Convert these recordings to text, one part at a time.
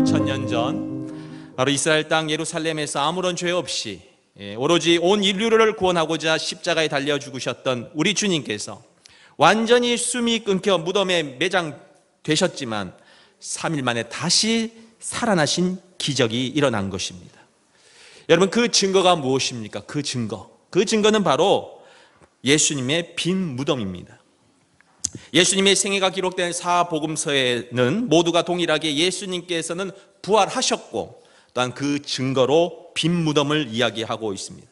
2000년 전 바로 이스라엘 땅 예루살렘에서 아무런 죄 없이 오로지 온 인류를 구원하고자 십자가에 달려 죽으셨던 우리 주님께서 완전히 숨이 끊겨 무덤에 매장되셨지만 3일 만에 다시 살아나신 기적이 일어난 것입니다. 여러분, 그 증거가 무엇입니까? 그 증거는 바로 예수님의 빈 무덤입니다. 예수님의 생애가 기록된 사복음서에는 모두가 동일하게 예수님께서는 부활하셨고 또한 그 증거로 빈 무덤을 이야기하고 있습니다.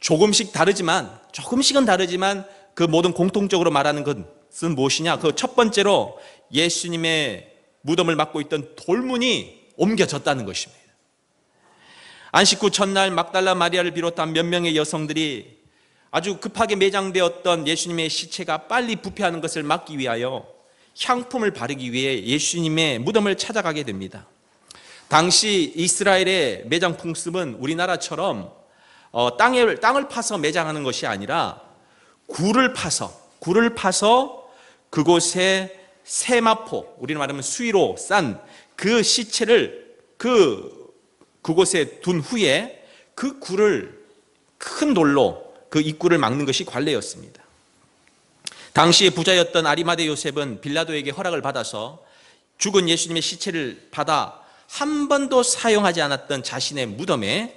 조금씩은 다르지만 그 모든 공통적으로 말하는 것은 무엇이냐? 그 첫 번째로 예수님의 무덤을 맡고 있던 돌문이 옮겨졌다는 것입니다. 안식 후 첫날 막달라 마리아를 비롯한 몇 명의 여성들이 아주 급하게 매장되었던 예수님의 시체가 빨리 부패하는 것을 막기 위하여 향품을 바르기 위해 예수님의 무덤을 찾아가게 됩니다. 당시 이스라엘의 매장 풍습은 우리나라처럼 땅을 파서 매장하는 것이 아니라 굴을 파서 그곳에 세마포, 우리는 말하면 수위로 싼 그 시체를 그곳에 둔 후에 그 굴을 큰 돌로 그 입구를 막는 것이 관례였습니다. 당시에 부자였던 아리마대 요셉은 빌라도에게 허락을 받아서 죽은 예수님의 시체를 받아 한 번도 사용하지 않았던 자신의 무덤에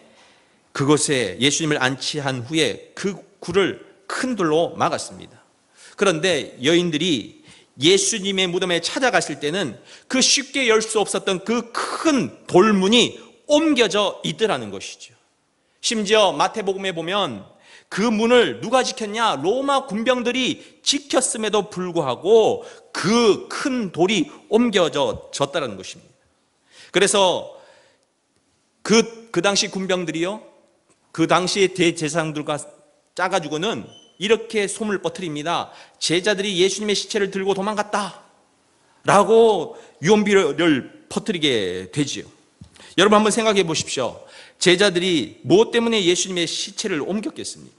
그곳에 예수님을 안치한 후에 그 굴을 큰 돌로 막았습니다. 그런데 여인들이 예수님의 무덤에 찾아갔을 때는 그 쉽게 열 수 없었던 그 큰 돌문이 옮겨져 있더라는 것이죠. 심지어 마태복음에 보면 그 문을 누가 지켰냐? 로마 군병들이 지켰음에도 불구하고 그 큰 돌이 옮겨졌다는 것입니다. 그래서 그 당시 군병들이요, 그 당시의 대제사장들과 짜가지고는 이렇게 소문을 퍼뜨립니다. 제자들이 예수님의 시체를 들고 도망갔다 라고 유언비어를 퍼뜨리게 되지요. 여러분, 한번 생각해 보십시오. 제자들이 무엇 때문에 예수님의 시체를 옮겼겠습니까?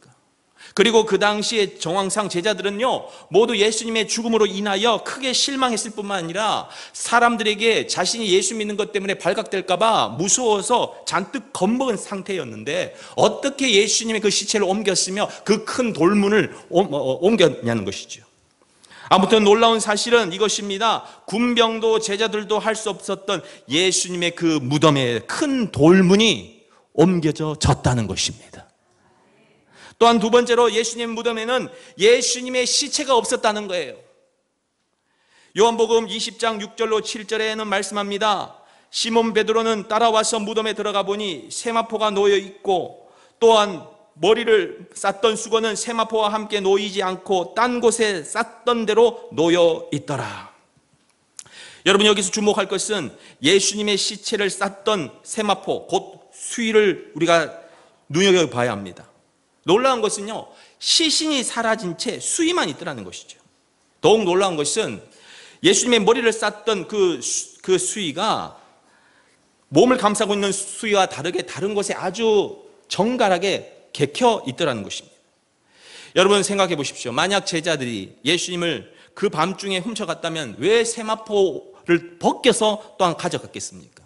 그리고 그 당시의 정황상 제자들은요, 모두 예수님의 죽음으로 인하여 크게 실망했을 뿐만 아니라 사람들에게 자신이 예수 믿는 것 때문에 발각될까봐 무서워서 잔뜩 겁먹은 상태였는데 어떻게 예수님의 그 시체를 옮겼으며 그 큰 돌문을 옮겼냐는 것이죠. 아무튼 놀라운 사실은 이것입니다. 군병도 제자들도 할 수 없었던 예수님의 그 무덤에 큰 돌문이 옮겨졌다는 것입니다. 또한 두 번째로 예수님 무덤에는 예수님의 시체가 없었다는 거예요. 요한복음 20장 6절로 7절에는 말씀합니다. 시몬 베드로는 따라와서 무덤에 들어가 보니 세마포가 놓여 있고 또한 머리를 쌌던 수건은 세마포와 함께 놓이지 않고 딴 곳에 쌌던 대로 놓여 있더라. 여러분, 여기서 주목할 것은 예수님의 시체를 쌌던 세마포, 곧 수위를 우리가 눈여겨봐야 합니다. 놀라운 것은요, 시신이 사라진 채 수위만 있더라는 것이죠. 더욱 놀라운 것은 예수님의 머리를 쌌던 그 수위가 몸을 감싸고 있는 수위와 다르게 다른 곳에 아주 정갈하게 개켜 있더라는 것입니다. 여러분, 생각해 보십시오. 만약 제자들이 예수님을 그 밤중에 훔쳐갔다면 왜 세마포를 벗겨서 또한 가져갔겠습니까?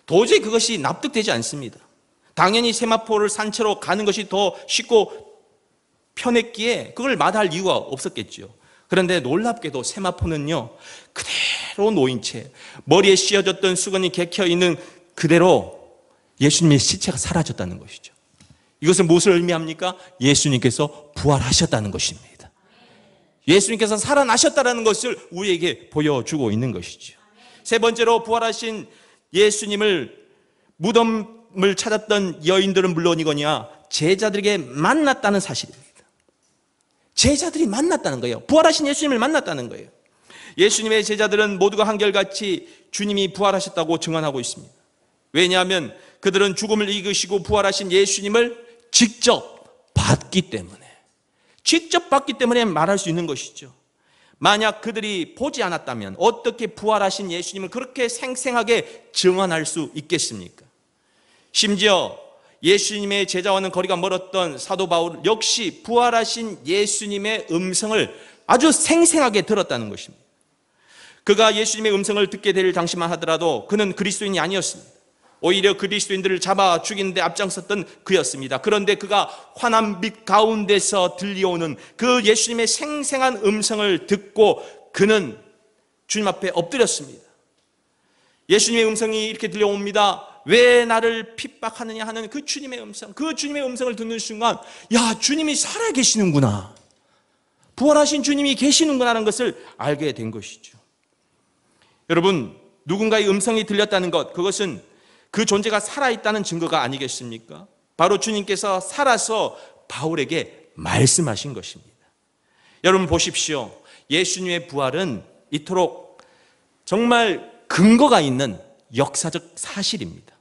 도저히 그것이 납득되지 않습니다. 당연히 세마포를 산 채로 가는 것이 더 쉽고 편했기에 그걸 마다할 이유가 없었겠죠. 그런데 놀랍게도 세마포는요, 그대로 놓인 채 머리에 씌어졌던 수건이 개켜 있는 그대로 예수님의 시체가 사라졌다는 것이죠. 이것은 무엇을 의미합니까? 예수님께서 부활하셨다는 것입니다. 예수님께서 살아나셨다는 것을 우리에게 보여주고 있는 것이죠. 세 번째로 부활하신 예수님을 무덤을 찾았던 여인들은 물론이거니와 제자들에게 만났다는 사실입니다. 제자들이 만났다는 거예요. 부활하신 예수님을 만났다는 거예요. 예수님의 제자들은 모두가 한결같이 주님이 부활하셨다고 증언하고 있습니다. 왜냐하면 그들은 죽음을 이기시고 부활하신 예수님을 직접 봤기 때문에 말할 수 있는 것이죠. 만약 그들이 보지 않았다면 어떻게 부활하신 예수님을 그렇게 생생하게 증언할 수 있겠습니까? 심지어 예수님의 제자와는 거리가 멀었던 사도 바울 역시 부활하신 예수님의 음성을 아주 생생하게 들었다는 것입니다. 그가 예수님의 음성을 듣게 될 당시만 하더라도 그는 그리스도인이 아니었습니다. 오히려 그리스도인들을 잡아 죽이는데 앞장섰던 그였습니다. 그런데 그가 환한 빛 가운데서 들려오는 그 예수님의 생생한 음성을 듣고 그는 주님 앞에 엎드렸습니다. 예수님의 음성이 이렇게 들려옵니다. 왜 나를 핍박하느냐 하는 그 주님의 음성, 그 주님의 음성을 듣는 순간, 야, 주님이 살아계시는구나, 부활하신 주님이 계시는구나 하는 것을 알게 된 것이죠. 여러분, 누군가의 음성이 들렸다는 것, 그것은 그 존재가 살아있다는 증거가 아니겠습니까? 바로 주님께서 살아서 바울에게 말씀하신 것입니다. 여러분 보십시오. 예수님의 부활은 이토록 정말 근거가 있는 역사적 사실입니다.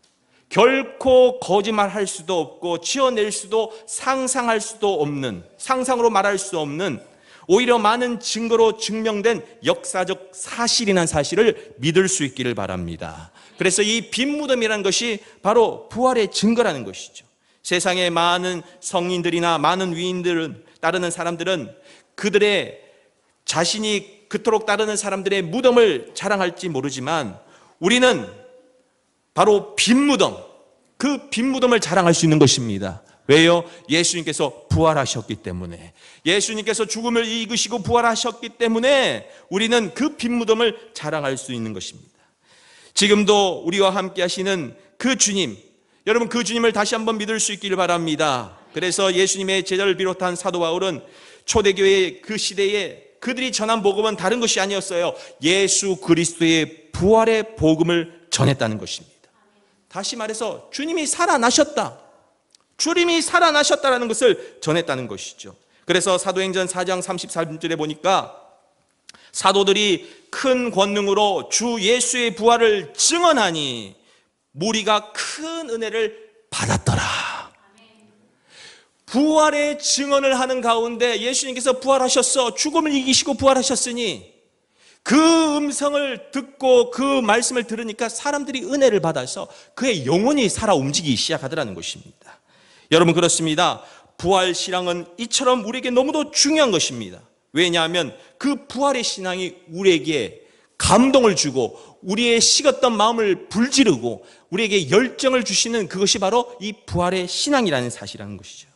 결코 거짓말할 수도 없고 지어낼 수도 상상할 수도 없는, 상상으로 말할 수 없는, 오히려 많은 증거로 증명된 역사적 사실이라는 사실을 믿을 수 있기를 바랍니다. 그래서 이 빈 무덤이라는 것이 바로 부활의 증거라는 것이죠. 세상의 많은 성인들이나 많은 위인들은, 따르는 사람들은 그들의 자신이 그토록 따르는 사람들의 무덤을 자랑할지 모르지만 우리는 바로 빈 무덤, 그 빈 무덤을 자랑할 수 있는 것입니다. 왜요? 예수님께서 부활하셨기 때문에, 예수님께서 죽음을 이기시고 부활하셨기 때문에 우리는 그 빈 무덤을 자랑할 수 있는 것입니다. 지금도 우리와 함께 하시는 그 주님, 여러분 그 주님을 다시 한번 믿을 수 있기를 바랍니다. 그래서 예수님의 제자를 비롯한 사도 바울은 초대교회 그 시대에 그들이 전한 복음은 다른 것이 아니었어요. 예수 그리스도의 부활의 복음을 전했다는 것입니다. 다시 말해서 주님이 살아나셨다, 주님이 살아나셨다라는 것을 전했다는 것이죠. 그래서 사도행전 4장 33절에 보니까 사도들이 큰 권능으로 주 예수의 부활을 증언하니 무리가 큰 은혜를 받았더라. 부활의 증언을 하는 가운데 예수님께서 부활하셨어, 죽음을 이기시고 부활하셨으니 그 음성을 듣고 그 말씀을 들으니까 사람들이 은혜를 받아서 그의 영혼이 살아 움직이기 시작하더라는 것입니다. 여러분 그렇습니다. 부활 신앙은 이처럼 우리에게 너무도 중요한 것입니다. 왜냐하면 그 부활의 신앙이 우리에게 감동을 주고 우리의 식었던 마음을 불지르고 우리에게 열정을 주시는 그것이 바로 이 부활의 신앙이라는 사실이라는 것이죠.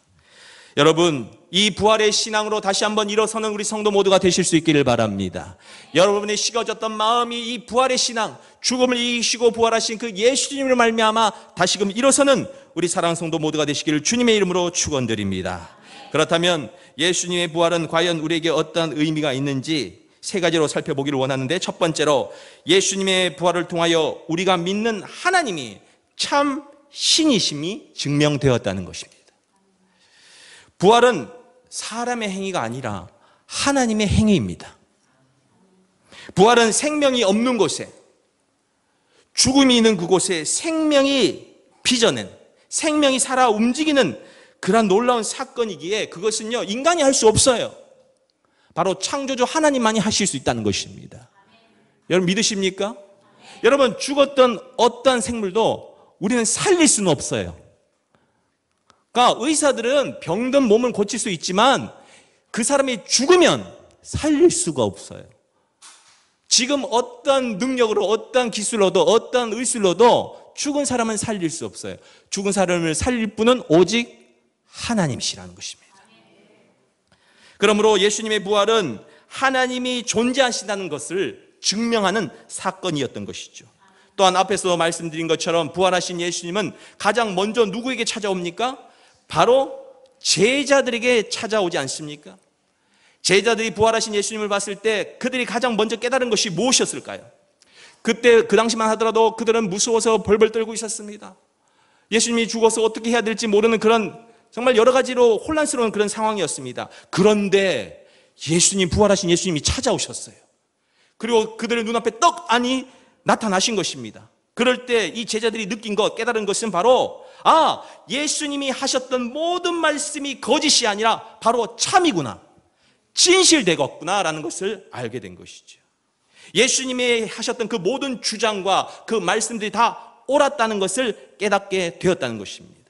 여러분, 이 부활의 신앙으로 다시 한번 일어서는 우리 성도 모두가 되실 수 있기를 바랍니다. 여러분의 식어졌던 마음이 이 부활의 신앙, 죽음을 이기시고 부활하신 그 예수님을 말미암아 다시금 일어서는 우리 사랑하는 성도 모두가 되시기를 주님의 이름으로 축원드립니다. 그렇다면 예수님의 부활은 과연 우리에게 어떤 의미가 있는지 세 가지로 살펴보기를 원하는데, 첫 번째로 예수님의 부활을 통하여 우리가 믿는 하나님이 참 신이심이 증명되었다는 것입니다. 부활은 사람의 행위가 아니라 하나님의 행위입니다. 부활은 생명이 없는 곳에, 죽음이 있는 그곳에 생명이 빚어낸, 생명이 살아 움직이는 그런 놀라운 사건이기에 그것은요, 인간이 할 수 없어요. 바로 창조주 하나님만이 하실 수 있다는 것입니다. 여러분 믿으십니까? 여러분, 죽었던 어떤 생물도 우리는 살릴 수는 없어요. 그러니까 의사들은 병든 몸을 고칠 수 있지만 그 사람이 죽으면 살릴 수가 없어요. 지금 어떤 능력으로, 어떤 기술로도, 어떤 의술로도 죽은 사람은 살릴 수 없어요. 죽은 사람을 살릴 분은 오직 하나님이시라는 것입니다. 그러므로 예수님의 부활은 하나님이 존재하신다는 것을 증명하는 사건이었던 것이죠. 또한 앞에서 말씀드린 것처럼 부활하신 예수님은 가장 먼저 누구에게 찾아옵니까? 바로 제자들에게 찾아오지 않습니까? 제자들이 부활하신 예수님을 봤을 때 그들이 가장 먼저 깨달은 것이 무엇이었을까요? 그때 그 당시만 하더라도 그들은 무서워서 벌벌 떨고 있었습니다. 예수님이 죽어서 어떻게 해야 될지 모르는 그런 정말 여러 가지로 혼란스러운 그런 상황이었습니다. 그런데 예수님, 부활하신 예수님이 찾아오셨어요. 그리고 그들의 눈앞에 떡하니 나타나신 것입니다. 그럴 때 이 제자들이 느낀 것, 깨달은 것은 바로 예수님이 하셨던 모든 말씀이 거짓이 아니라 바로 참이구나, 진실되겠구나 라는 것을 알게 된 것이죠. 예수님이 하셨던 그 모든 주장과 그 말씀들이 다 옳았다는 것을 깨닫게 되었다는 것입니다.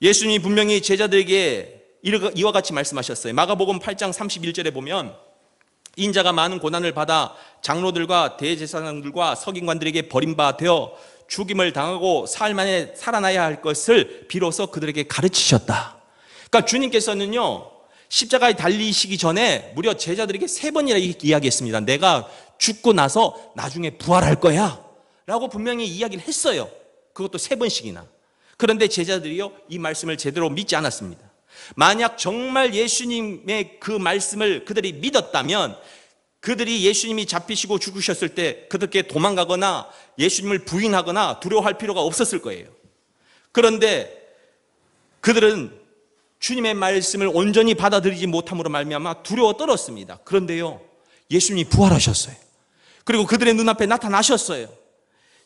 예수님이 분명히 제자들에게 이와 같이 말씀하셨어요. 마가복음 8장 31절에 보면 인자가 많은 고난을 받아 장로들과 대제사장들과 서기관들에게 버림받아 죽임을 당하고 사흘 만에 살아나야 할 것을 비로소 그들에게 가르치셨다. 그러니까 주님께서는요, 십자가에 달리시기 전에 무려 제자들에게 3번이나 이야기했습니다. 내가 죽고 나서 나중에 부활할 거야 라고 분명히 이야기를 했어요. 그것도 3번씩이나. 그런데 제자들이요, 이 말씀을 제대로 믿지 않았습니다. 만약 정말 예수님의 그 말씀을 그들이 믿었다면 그들이 예수님이 잡히시고 죽으셨을 때 그들께 도망가거나 예수님을 부인하거나 두려워할 필요가 없었을 거예요. 그런데 그들은 주님의 말씀을 온전히 받아들이지 못함으로 말미암아 두려워 떨었습니다. 그런데요, 예수님이 부활하셨어요. 그리고 그들의 눈앞에 나타나셨어요.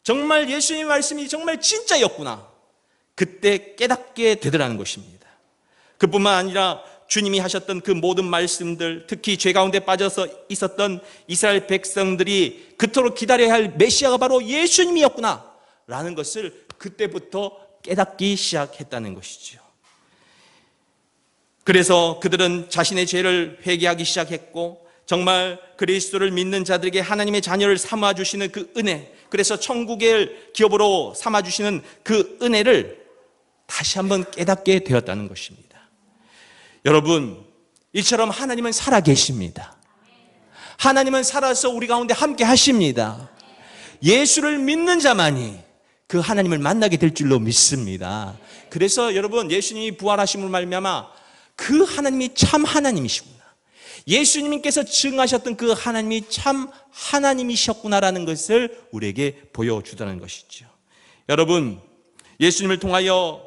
정말 예수님의 말씀이 정말 진짜였구나. 그때 깨닫게 되더라는 것입니다. 그뿐만 아니라 주님이 하셨던 그 모든 말씀들, 특히 죄 가운데 빠져서 있었던 이스라엘 백성들이 그토록 기다려야 할 메시아가 바로 예수님이었구나 라는 것을 그때부터 깨닫기 시작했다는 것이죠. 그래서 그들은 자신의 죄를 회개하기 시작했고, 정말 그리스도를 믿는 자들에게 하나님의 자녀를 삼아주시는 그 은혜, 그래서 천국의 기업으로 삼아주시는 그 은혜를 다시 한번 깨닫게 되었다는 것입니다. 여러분, 이처럼 하나님은 살아계십니다. 하나님은 살아서 우리 가운데 함께 하십니다. 예수를 믿는 자만이 그 하나님을 만나게 될 줄로 믿습니다. 그래서 여러분, 예수님이 부활하심으로 말미암아 그 하나님이 참 하나님이시구나, 예수님께서 증하셨던 그 하나님이 참 하나님이셨구나라는 것을 우리에게 보여주다는 것이죠. 여러분, 예수님을 통하여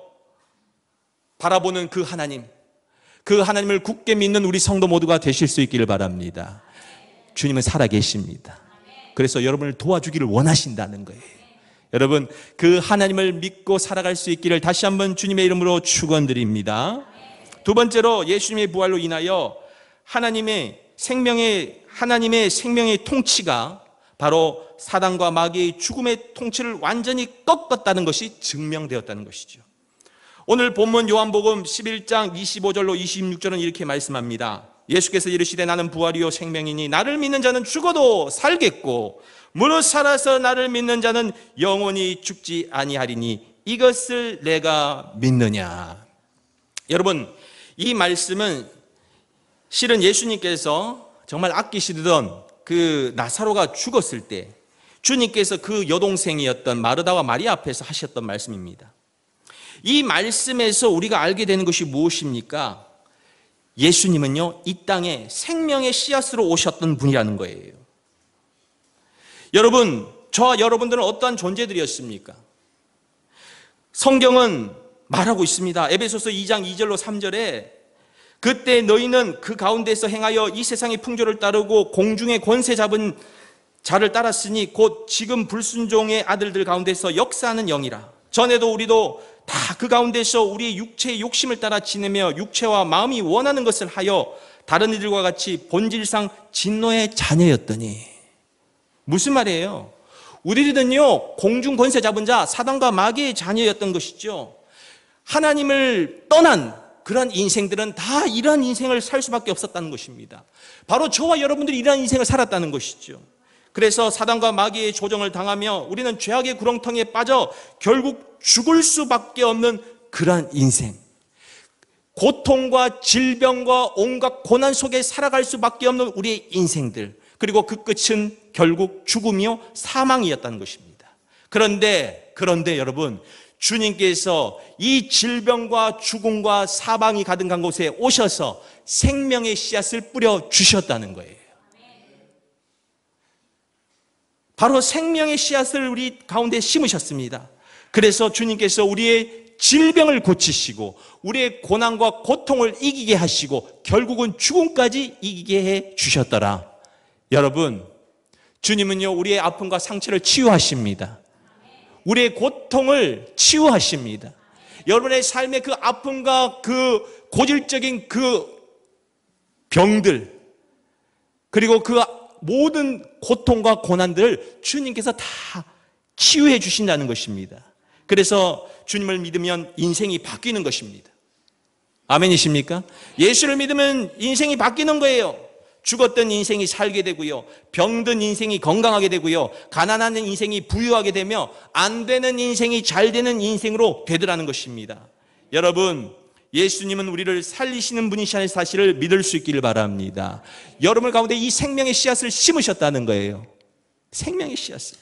바라보는 그 하나님, 그 하나님을 굳게 믿는 우리 성도 모두가 되실 수 있기를 바랍니다. 주님은 살아계십니다. 그래서 여러분을 도와주기를 원하신다는 거예요. 여러분, 그 하나님을 믿고 살아갈 수 있기를 다시 한번 주님의 이름으로 축원드립니다. 두 번째로, 예수님의 부활로 인하여 하나님의 생명의 통치가 바로 사단과 마귀의 죽음의 통치를 완전히 꺾었다는 것이 증명되었다는 것이죠. 오늘 본문 요한복음 11장 25절로 26절은 이렇게 말씀합니다. 예수께서 이르시되 나는 부활이요 생명이니 나를 믿는 자는 죽어도 살겠고 무릇 살아서 나를 믿는 자는 영원히 죽지 아니하리니 이것을 내가 믿느냐. 여러분, 이 말씀은 실은 예수님께서 정말 아끼시던 그 나사로가 죽었을 때 주님께서 그 여동생이었던 마르다와 마리아 앞에서 하셨던 말씀입니다. 이 말씀에서 우리가 알게 되는 것이 무엇입니까? 예수님은요, 이 땅에 생명의 씨앗으로 오셨던 분이라는 거예요. 여러분, 저와 여러분들은 어떠한 존재들이었습니까? 성경은 말하고 있습니다. 에베소서 2장 2절로 3절에 그때 너희는 그 가운데서 행하여 이 세상의 풍조를 따르고 공중의 권세 잡은 자를 따랐으니 곧 지금 불순종의 아들들 가운데서 역사하는 영이라. 전에도 우리도 다 그 가운데서 우리의 육체의 욕심을 따라 지내며 육체와 마음이 원하는 것을 하여 다른 이들과 같이 본질상 진노의 자녀였더니. 무슨 말이에요? 우리들은요, 공중 권세 잡은 자 사단과 마귀의 자녀였던 것이죠. 하나님을 떠난 그런 인생들은 다 이러한 인생을 살 수밖에 없었다는 것입니다. 바로 저와 여러분들이 이러한 인생을 살았다는 것이죠. 그래서 사단과 마귀의 조정을 당하며 우리는 죄악의 구렁텅이에 빠져 결국 죽을 수밖에 없는 그러한 인생, 고통과 질병과 온갖 고난 속에 살아갈 수밖에 없는 우리의 인생들, 그리고 그 끝은 결국 죽음이요 사망이었다는 것입니다. 그런데 여러분, 주님께서 이 질병과 죽음과 사망이 가득한 곳에 오셔서 생명의 씨앗을 뿌려 주셨다는 거예요. 바로 생명의 씨앗을 우리 가운데 심으셨습니다. 그래서 주님께서 우리의 질병을 고치시고 우리의 고난과 고통을 이기게 하시고 결국은 죽음까지 이기게 해 주셨더라. 여러분, 주님은요, 우리의 아픔과 상처를 치유하십니다. 우리의 고통을 치유하십니다. 여러분의 삶의 그 아픔과 그 고질적인 그 병들, 그리고 그 모든 고통과 고난들을 주님께서 다 치유해 주신다는 것입니다. 그래서 주님을 믿으면 인생이 바뀌는 것입니다. 아멘이십니까? 예수를 믿으면 인생이 바뀌는 거예요. 죽었던 인생이 살게 되고요, 병든 인생이 건강하게 되고요, 가난한 인생이 부유하게 되며 안 되는 인생이 잘 되는 인생으로 되더라는 것입니다. 여러분, 예수님은 우리를 살리시는 분이시라는 사실을 믿을 수 있기를 바랍니다. 여러분 가운데 이 생명의 씨앗을 심으셨다는 거예요. 생명의 씨앗을.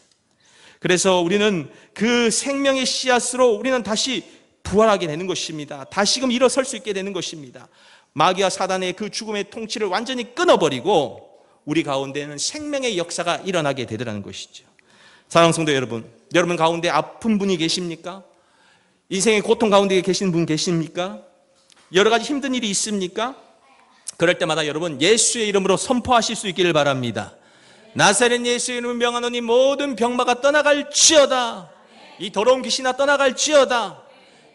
그래서 우리는 그 생명의 씨앗으로 우리는 다시 부활하게 되는 것입니다. 다시금 일어설 수 있게 되는 것입니다. 마귀와 사단의 그 죽음의 통치를 완전히 끊어버리고 우리 가운데는 생명의 역사가 일어나게 되더라는 것이죠. 사랑하는 성도 여러분, 여러분 가운데 아픈 분이 계십니까? 인생의 고통 가운데 계신 분 계십니까? 여러 가지 힘든 일이 있습니까? 그럴 때마다 여러분 예수의 이름으로 선포하실 수 있기를 바랍니다. 나사렛 예수의 이름으로 명하노니 모든 병마가 떠나갈지어다. 이 더러운 귀신아 떠나갈지어다.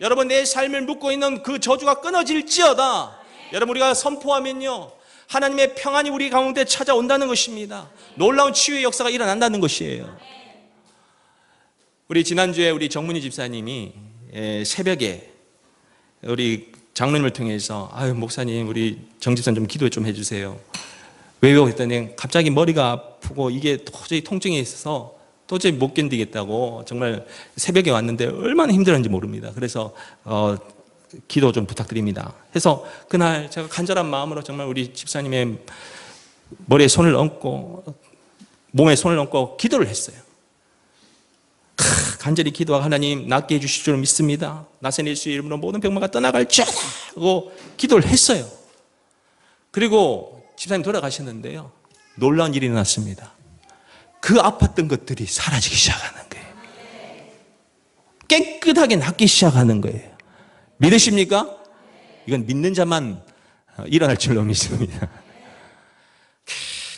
여러분 내 삶을 묶고 있는 그 저주가 끊어질지어다. 여러분 우리가 선포하면요, 하나님의 평안이 우리 가운데 찾아온다는 것입니다. 놀라운 치유의 역사가 일어난다는 것이에요. 우리 지난주에 우리 정문희 집사님이 새벽에 우리 장로님을 통해서 아유 목사님 우리 정 집사님 좀 기도 좀 해주세요. 왜요? 했더니 갑자기 머리가 아프고 이게 도저히 통증이 있어서 도저히 못 견디겠다고 정말 새벽에 왔는데 얼마나 힘들었는지 모릅니다. 그래서 기도 좀 부탁드립니다 해서 그날 제가 간절한 마음으로 정말 우리 집사님의 머리에 손을 얹고 몸에 손을 얹고 기도를 했어요. 간절히 기도하고 하나님 낫게 해주실 줄 믿습니다. 나사렛 예수의 이름으로 모든 병마가 떠나갈지어다 하고 기도를 했어요. 그리고 집사님 돌아가셨는데요, 놀라운 일이 일어났습니다. 그 아팠던 것들이 사라지기 시작하는 거예요. 깨끗하게 낫기 시작하는 거예요. 믿으십니까? 이건 믿는 자만 일어날 줄로 믿습니다.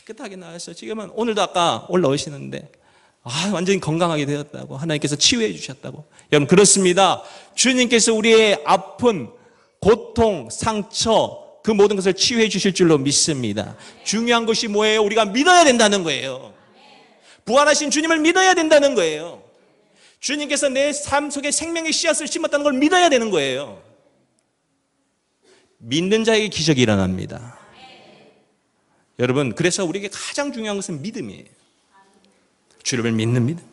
깨끗하게 나와서 지금은 오늘도 아까 올라오시는데 완전히 건강하게 되었다고, 하나님께서 치유해 주셨다고. 여러분 그렇습니다. 주님께서 우리의 아픈 고통, 상처 그 모든 것을 치유해 주실 줄로 믿습니다. 중요한 것이 뭐예요? 우리가 믿어야 된다는 거예요. 부활하신 주님을 믿어야 된다는 거예요. 주님께서 내 삶 속에 생명의 씨앗을 심었다는 걸 믿어야 되는 거예요. 믿는 자에게 기적이 일어납니다. 여러분 그래서 우리에게 가장 중요한 것은 믿음이에요. 주님을 믿는 믿음.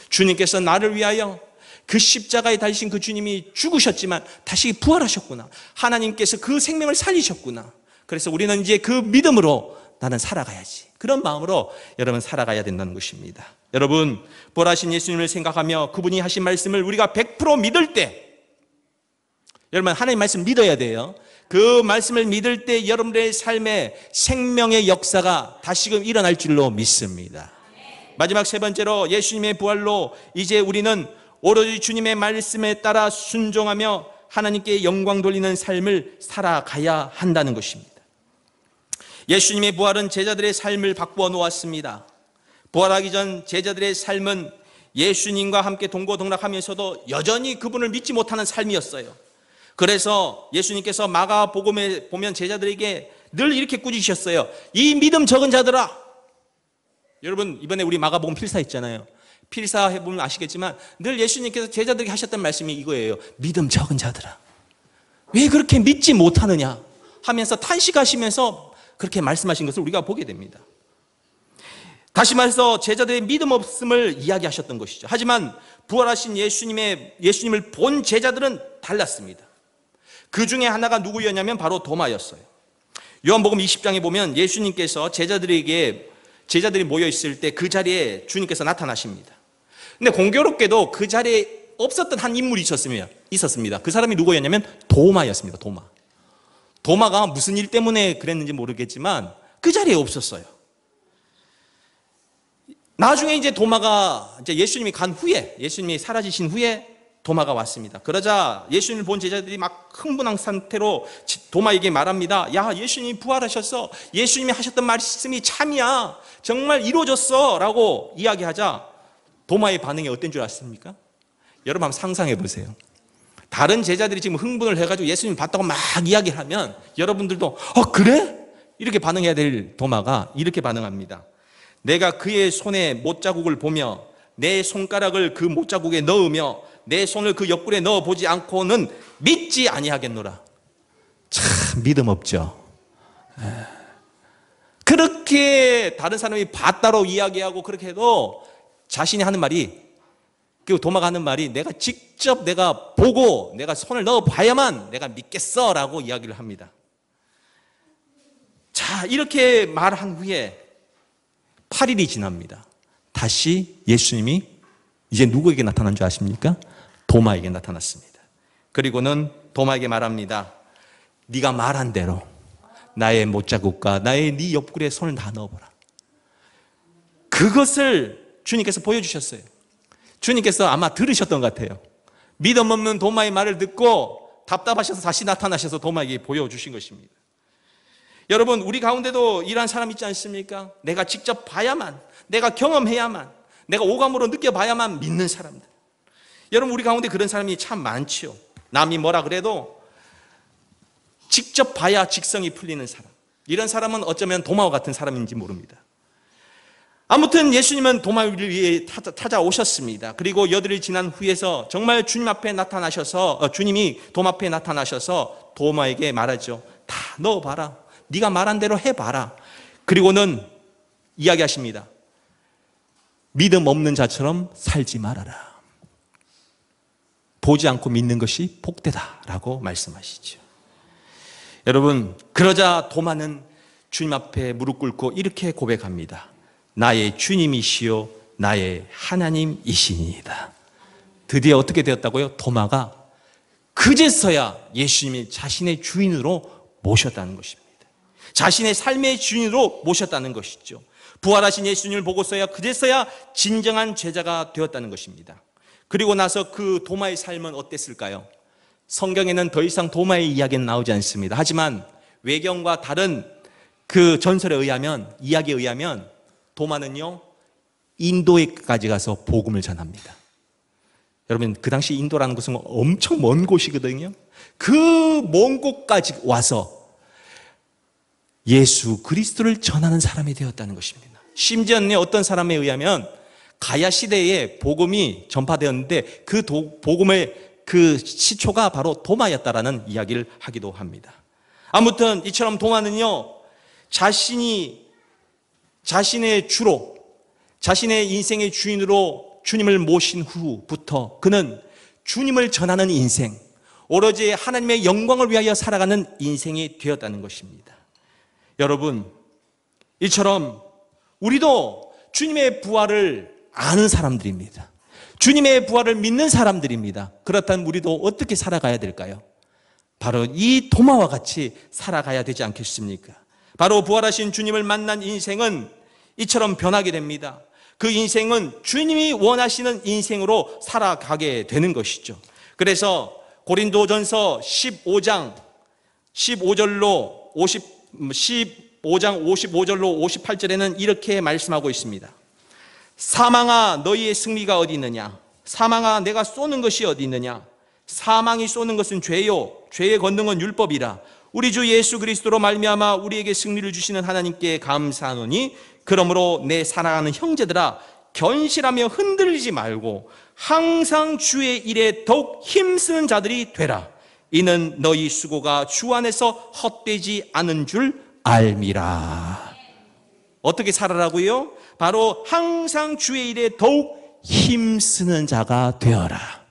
주님께서 나를 위하여 그 십자가에 달리신 그 주님이 죽으셨지만 다시 부활하셨구나. 하나님께서 그 생명을 살리셨구나. 그래서 우리는 이제 그 믿음으로 나는 살아가야지. 그런 마음으로 여러분 살아가야 된다는 것입니다. 여러분 부활하신 예수님을 생각하며 그분이 하신 말씀을 우리가 100% 믿을 때, 여러분 하나님 말씀 믿어야 돼요. 그 말씀을 믿을 때 여러분의 삶에 생명의 역사가 다시금 일어날 줄로 믿습니다. 마지막 세 번째로 예수님의 부활로 이제 우리는 오로지 주님의 말씀에 따라 순종하며 하나님께 영광 돌리는 삶을 살아가야 한다는 것입니다. 예수님의 부활은 제자들의 삶을 바꾸어 놓았습니다. 부활하기 전 제자들의 삶은 예수님과 함께 동고동락하면서도 여전히 그분을 믿지 못하는 삶이었어요. 그래서 예수님께서 마가복음에 보면 제자들에게 늘 이렇게 꾸짖으셨어요. 이 믿음 적은 자들아. 여러분 이번에 우리 마가복음 필사 있잖아요. 필사 해보면 아시겠지만 늘 예수님께서 제자들에게 하셨던 말씀이 이거예요. 믿음 적은 자들아, 왜 그렇게 믿지 못하느냐 하면서 탄식하시면서 그렇게 말씀하신 것을 우리가 보게 됩니다. 다시 말해서 제자들의 믿음 없음을 이야기하셨던 것이죠. 하지만 부활하신 예수님을 본 제자들은 달랐습니다. 그 중에 하나가 누구였냐면 바로 도마였어요. 요한복음 20장에 보면 예수님께서 제자들이 모여 있을 때 그 자리에 주님께서 나타나십니다. 근데 공교롭게도 그 자리에 없었던 한 인물이 있었습니다. 그 사람이 누구였냐면 도마였습니다. 도마가 무슨 일 때문에 그랬는지 모르겠지만 그 자리에 없었어요. 나중에 이제 도마가 이제 예수님이 간 후에, 예수님이 사라지신 후에 도마가 왔습니다. 그러자 예수님을 본 제자들이 막 흥분한 상태로 도마에게 말합니다. 야, 예수님이 부활하셨어. 예수님이 하셨던 말씀이 참이야. 정말 이루어졌어. 라고 이야기하자 도마의 반응이 어떤 줄 아십니까? 여러분 한번 상상해 보세요. 다른 제자들이 지금 흥분을 해가지고 예수님 봤다고 막 이야기를 하면 여러분들도 그래? 이렇게 반응해야 될 도마가 이렇게 반응합니다. 내가 그의 손에 못자국을 보며 내 손가락을 그 못자국에 넣으며 내 손을 그 옆구리에 넣어보지 않고는 믿지 아니하겠노라. 참 믿음 없죠. 그 그렇게 다른 사람이 봤다로 이야기하고 그렇게 해도 자신이 하는 말이, 그 도마가 하는 말이, 내가 직접 내가 보고 내가 손을 넣어 봐야만 내가 믿겠어 라고 이야기를 합니다. 자, 이렇게 말한 후에 8일이 지납니다. 다시 예수님이 이제 누구에게 나타난 줄 아십니까? 도마에게 나타났습니다. 그리고는 도마에게 말합니다. 네가 말한 대로 나의 못자국과 나의 네 옆구리에 손을 다 넣어보라. 그것을 주님께서 보여주셨어요. 주님께서 아마 들으셨던 것 같아요. 믿음 없는 도마의 말을 듣고 답답하셔서 다시 나타나셔서 도마에게 보여주신 것입니다. 여러분, 우리 가운데도 이러한 사람 있지 않습니까? 내가 직접 봐야만, 내가 경험해야만, 내가 오감으로 느껴봐야만 믿는 사람들. 여러분, 우리 가운데 그런 사람이 참 많지요. 남이 뭐라 그래도 직접 봐야 직성이 풀리는 사람. 이런 사람은 어쩌면 도마와 같은 사람인지 모릅니다. 아무튼 예수님은 도마 위에 찾아오셨습니다. 그리고 여드를 지난 후에서 정말 주님 앞에 나타나셔서, 주님이 도마 앞에 나타나셔서 도마에게 말하죠. 다 넣어봐라. 네가 말한 대로 해봐라. 그리고는 이야기하십니다. 믿음 없는 자처럼 살지 말아라. 보지 않고 믿는 것이 복되다라고 말씀하시죠. 여러분, 그러자 도마는 주님 앞에 무릎 꿇고 이렇게 고백합니다. 나의 주님이시요 나의 하나님이시니이다. 드디어 어떻게 되었다고요? 도마가 그제서야 예수님이 자신의 주인으로 모셨다는 것입니다. 자신의 삶의 주인으로 모셨다는 것이죠. 부활하신 예수님을 보고서야 그제서야 진정한 제자가 되었다는 것입니다. 그리고 나서 그 도마의 삶은 어땠을까요? 성경에는 더 이상 도마의 이야기는 나오지 않습니다. 하지만 외경과 다른 그 전설에 의하면, 이야기에 의하면 도마는요, 인도에까지 가서 복음을 전합니다. 여러분, 그 당시 인도라는 곳은 엄청 먼 곳이거든요. 그 먼 곳까지 와서 예수 그리스도를 전하는 사람이 되었다는 것입니다. 심지어는 어떤 사람에 의하면 가야 시대에 복음이 전파되었는데 그 복음의 그 시초가 바로 도마였다라는 이야기를 하기도 합니다. 아무튼 이처럼 도마는요, 자신의 주로, 자신의 인생의 주인으로 주님을 모신 후부터 그는 주님을 전하는 인생, 오로지 하나님의 영광을 위하여 살아가는 인생이 되었다는 것입니다. 여러분, 이처럼 우리도 주님의 부활을 아는 사람들입니다. 주님의 부활을 믿는 사람들입니다. 그렇다면 우리도 어떻게 살아가야 될까요? 바로 이 도마와 같이 살아가야 되지 않겠습니까? 바로 부활하신 주님을 만난 인생은 이처럼 변하게 됩니다. 그 인생은 주님이 원하시는 인생으로 살아가게 되는 것이죠. 그래서 고린도전서 15장 55절로 58절에는 이렇게 말씀하고 있습니다. 사망아, 너희의 승리가 어디 있느냐? 사망아, 내가 쏘는 것이 어디 있느냐? 사망이 쏘는 것은 죄요, 죄의 권능은 율법이라. 우리 주 예수 그리스도로 말미암아 우리에게 승리를 주시는 하나님께 감사하노니, 그러므로 내 사랑하는 형제들아, 견실하며 흔들리지 말고 항상 주의 일에 더욱 힘쓰는 자들이 되라. 이는 너희 수고가 주 안에서 헛되지 않은 줄 알미라. 어떻게 살아라고요? 바로 항상 주의 일에 더욱 힘쓰는 자가 되어라.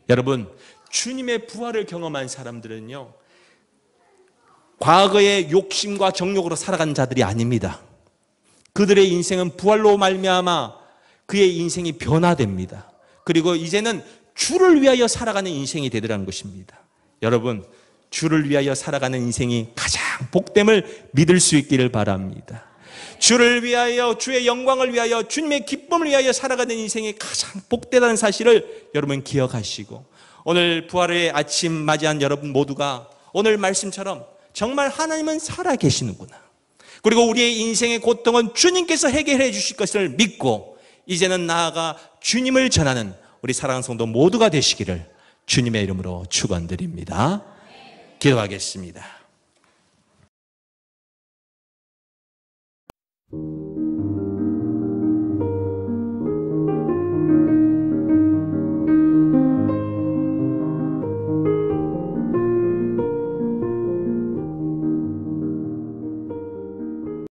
여러분, 주님의 부활을 경험한 사람들은요, 과거의 욕심과 정욕으로 살아간 자들이 아닙니다. 그들의 인생은 부활로 말미암아 그의 인생이 변화됩니다. 그리고 이제는 주를 위하여 살아가는 인생이 되더라는 것입니다. 여러분, 주를 위하여 살아가는 인생이 가장 복됨을 믿을 수 있기를 바랍니다. 주를 위하여, 주의 영광을 위하여, 주님의 기쁨을 위하여 살아가는 인생이 가장 복되다는 사실을 여러분 기억하시고, 오늘 부활의 아침 맞이한 여러분 모두가 오늘 말씀처럼 정말 하나님은 살아계시는구나, 그리고 우리의 인생의 고통은 주님께서 해결해 주실 것을 믿고 이제는 나아가 주님을 전하는 우리 사랑하는 성도 모두가 되시기를 주님의 이름으로 축원드립니다. 기도하겠습니다.